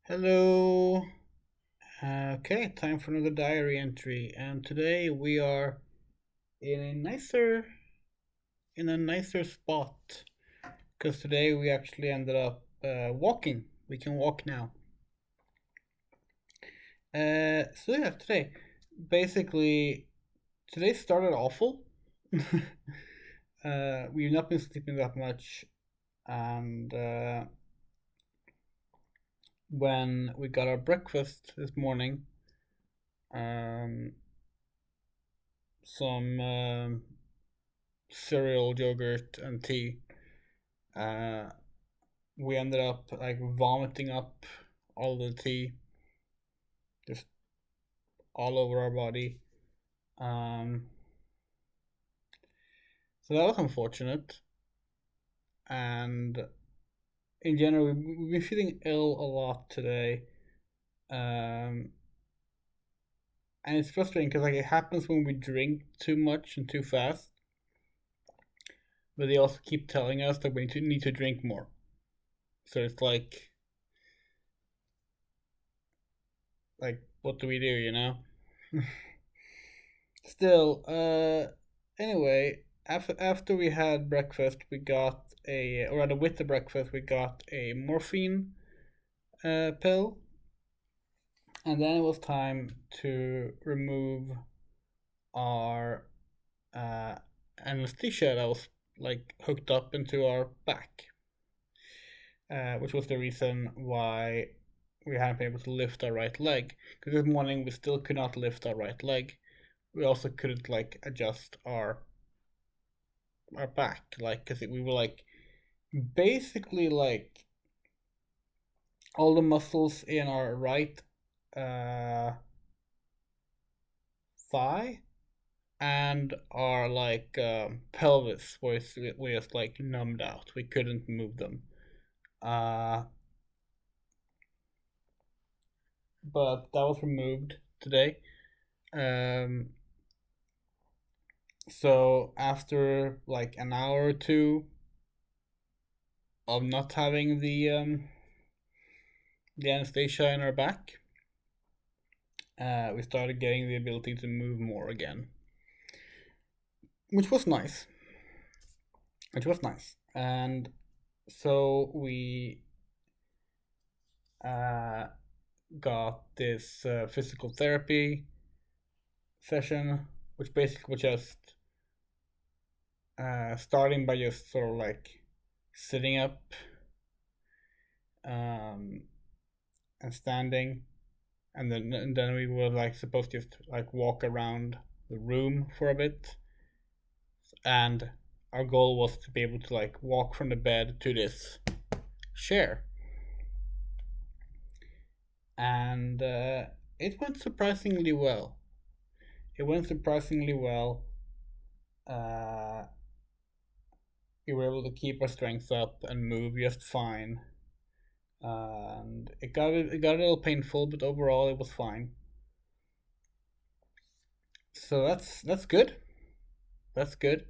Hello. Okay, time for another diary entry, and today we are in a nicer spot because today we actually ended up walking. We can walk now. Today, basically, today started awful. We've not been sleeping that much, and when we got our breakfast this morning, um, some cereal, yogurt, and tea. Uh, we ended up like vomiting up all the tea just all over our body. Um, so that was unfortunate. And in general, we've been feeling ill a lot today. Um, and it's frustrating because like it happens when we drink too much and too fast, but they also keep telling us that we need to drink more. So it's like what do we do, you know? Still, anyway, after we had breakfast, we got or rather with the breakfast, we got a morphine pill, and then it was time to remove our uh, anesthesia that was like hooked up into our back, which was the reason why we hadn't been able to lift our right leg. Because this morning we still could not lift our right leg. We also couldn't like adjust our back, like because we were like basically like all the muscles in our right uh, thigh and our like pelvis were just like numbed out. We couldn't move them. Uh, but that was removed today. Um, so after like an hour or two of not having the anesthesia in our back, we started getting the ability to move more again, which was nice. Which was nice. And so we uh, got this physical therapy session, which basically was just starting by just sort of like sitting up um, and standing, and then we were like supposed to just like walk around the room for a bit, and our goal was to be able to like walk from the bed to this chair, and it went surprisingly well. It went surprisingly well. Uh, we were able to keep our strength up and move just fine. And it got a little painful, but overall it was fine. So that's good. That's good.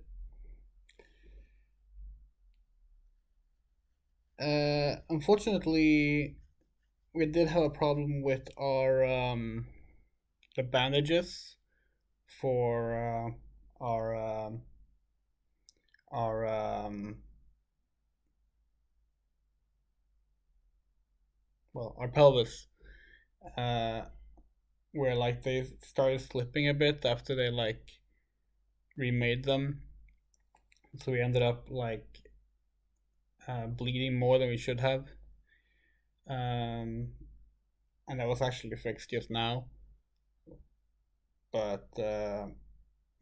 Unfortunately, we did have a problem with our the bandages for our our our pelvis. Uh, where like they started slipping a bit after they like remade them, so we ended up like bleeding more than we should have, um, and that was actually fixed just now. But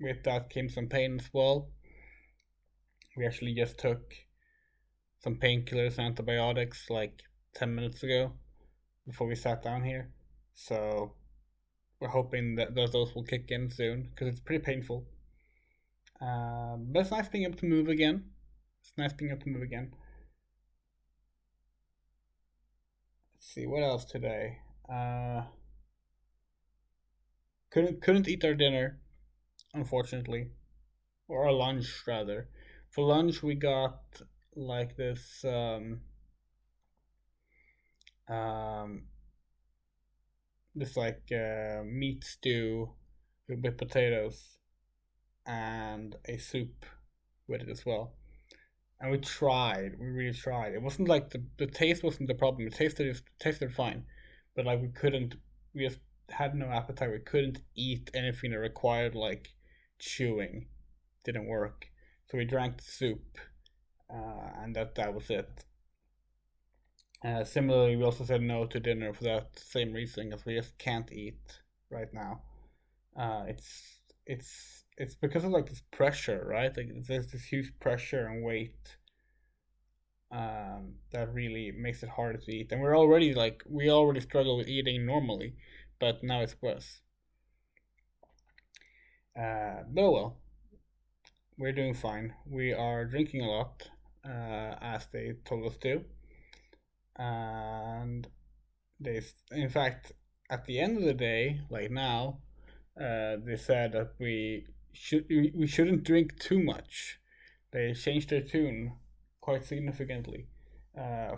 with that came some pain as well. We actually just took some painkillers and antibiotics like 10 minutes ago before we sat down here. So we're hoping that those will kick in soon because it's pretty painful. But it's nice being able to move again. It's nice being able to move again. Let's see what else today. Couldn't eat our dinner, unfortunately, or our lunch rather. For lunch, we got like this um, this like meat stew with potatoes and a soup with it as well. And we really tried. It wasn't like the taste wasn't the problem. It tasted fine, but like we just had no appetite. We couldn't eat anything that required like chewing. Didn't work. So we drank the soup, and that was it. Similarly, we also said no to dinner for that same reason, because we just can't eat right now. It's because of like this pressure, right? Like there's this huge pressure and weight that really makes it harder to eat. And we already struggle with eating normally, but now it's worse. But oh well, we're doing fine. We are drinking a lot, as they told us to, and in fact, at the end of the day, like now, they said that we shouldn't drink too much. They changed their tune quite significantly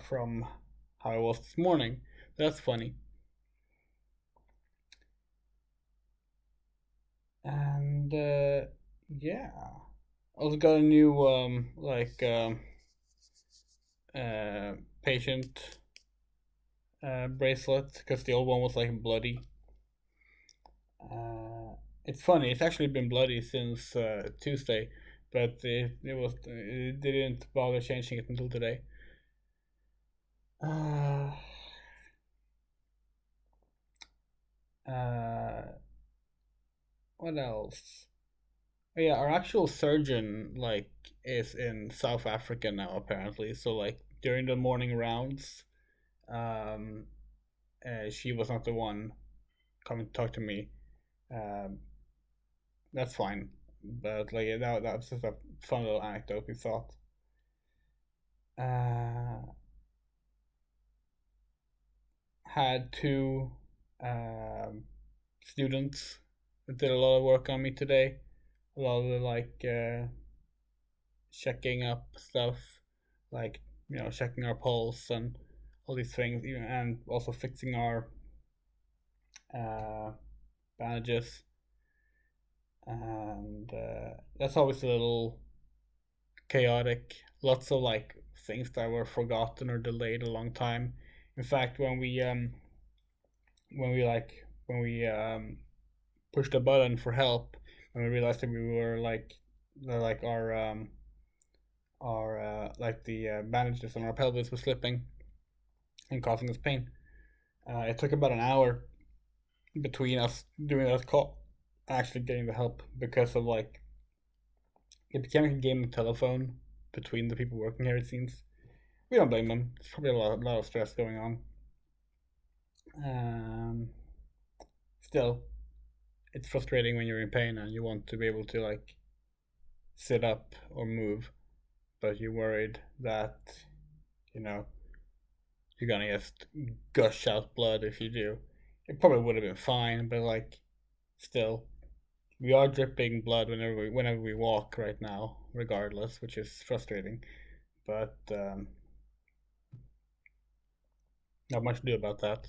from how it was this morning. That's funny. And yeah, I also got a new uh, patient bracelet because the old one was like bloody. It's funny. It's actually been bloody since Tuesday, but it didn't bother changing it until today. Uh, uh, what else? Oh, yeah, our actual surgeon like is in South Africa now apparently. So like during the morning rounds, um, she was not the one coming to talk to me. Um, that's fine, but like that was just a fun little anecdote we thought. Uh, had two um, students that did a lot of work on me today. A lot of the like checking up stuff, like checking our pulse and all these things, and also fixing our uh, bandages. And that's always a little chaotic. Lots of like things that were forgotten or delayed a long time. In fact, when we pushed a button for help, and we realized that we were like our like the bandages on our pelvis was slipping and causing us pain. It took about an hour between us doing that call and actually getting the help, because of like it became like a game of telephone between the people working here. It seems we don't blame them. There's probably a lot of stress going on. Um, Still, it's frustrating when you're in pain and you want to be able to like sit up or move, but you're worried that you know you're gonna just gush out blood if you do. It probably would have been fine, but like still, we are dripping blood whenever we walk right now, regardless, which is frustrating. But not much to do about that.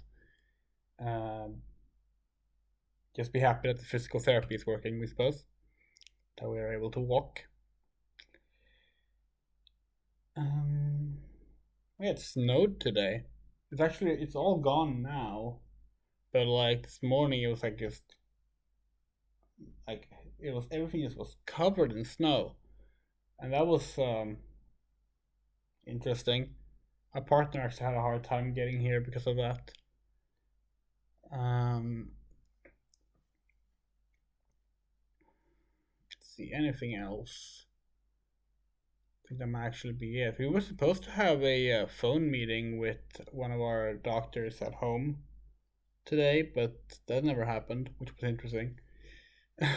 Um, just be happy that the physical therapy is working, we suppose. That we are able to walk. Um, yeah, it snowed today. It's all gone now, but like this morning it was like it was everything just was covered in snow, and that was interesting. Our partner actually had a hard time getting here because of that. Um, let's see anything else. I think that might actually be it. We were supposed to have a phone meeting with one of our doctors at home today, but that never happened, which was interesting. But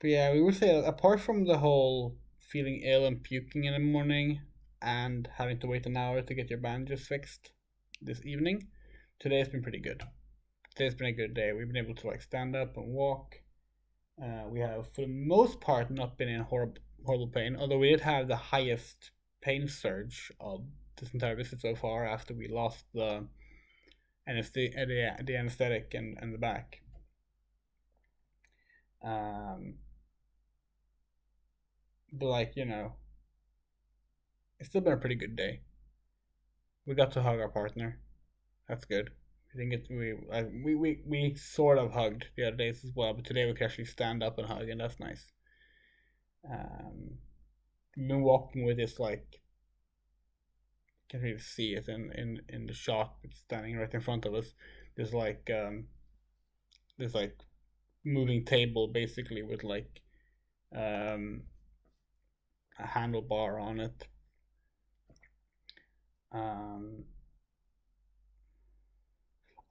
yeah, we would say apart from the whole feeling ill and puking in the morning and having to wait an hour to get your bandages fixed this evening, today has been pretty good. Today's been a good day. We've been able to like stand up and walk. We have, for the most part, not been in horrible pain, although we did have the highest pain surge of this entire visit so far after we lost the and it's the anesthetic and the back. Um, but like it's still been a pretty good day. We got to hug our partner. That's good. We didn't get we sort of hugged the other days as well, but today we could actually stand up and hug, and that's nice. Um, we've been walking with this like can't really see it in the shot. It's standing right in front of us. There's like this like moving table basically with like um, a handlebar on it. Um,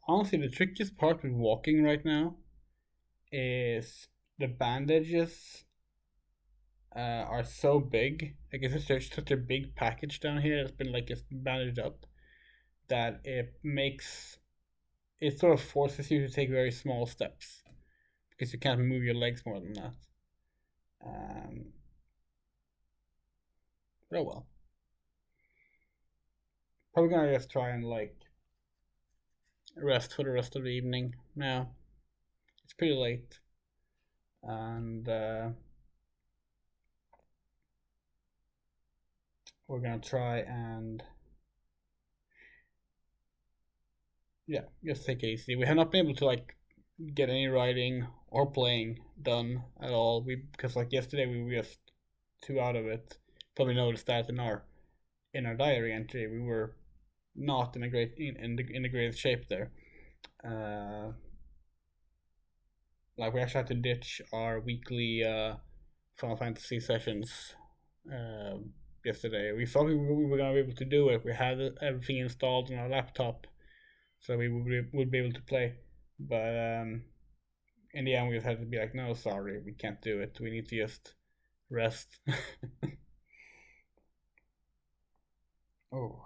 Honestly, the trickiest part with walking right now is the bandages are so big. I guess it's such a big package down here that's been like it's bandaged up that it sort of forces you to take very small steps because you can't move your legs more than that. Um, but oh well. Probably gonna just try and like rest for the rest of the evening now. It's pretty late, and we're gonna try and yeah, just take it easy. We have not been able to like get any writing or playing done at all. Because like yesterday we were just too out of it. Probably noticed that in our diary entry we were not in a great in the greatest shape there. Uh, like we actually had to ditch our weekly Final Fantasy sessions uh, yesterday. We thought we were gonna be able to do it. We had everything installed on our laptop, so we would be able to play. But in the end, we just had to be like, no, sorry, we can't do it. We need to just rest. Oh.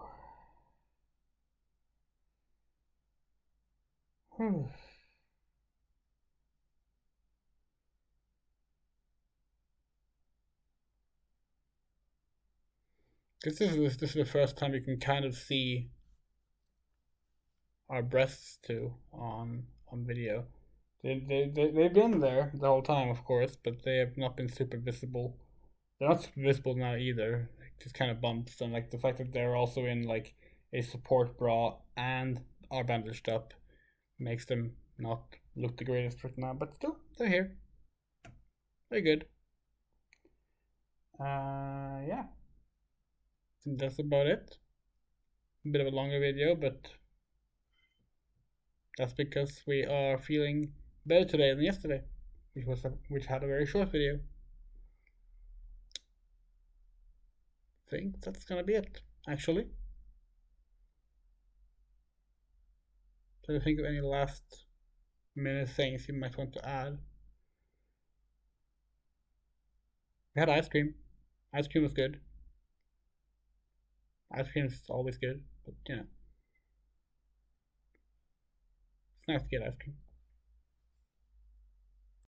This is the first time you can kind of see our breasts too on video. They've been there the whole time, of course, but they have not been super visible. They're not super visible now either. Like, just kind of bumps, and like the fact that they're also in like a support bra and are bandaged up makes them not look the greatest right now. But still, they're here. They're good. Yeah, I think that's about it. A bit of a longer video, but that's because we are feeling better today than yesterday, which had a very short video. I think that's gonna be it, actually. Trying to think of any last minute things you might want to add. We had ice cream. Ice cream was good. Ice cream is always good, but it's nice to get ice cream.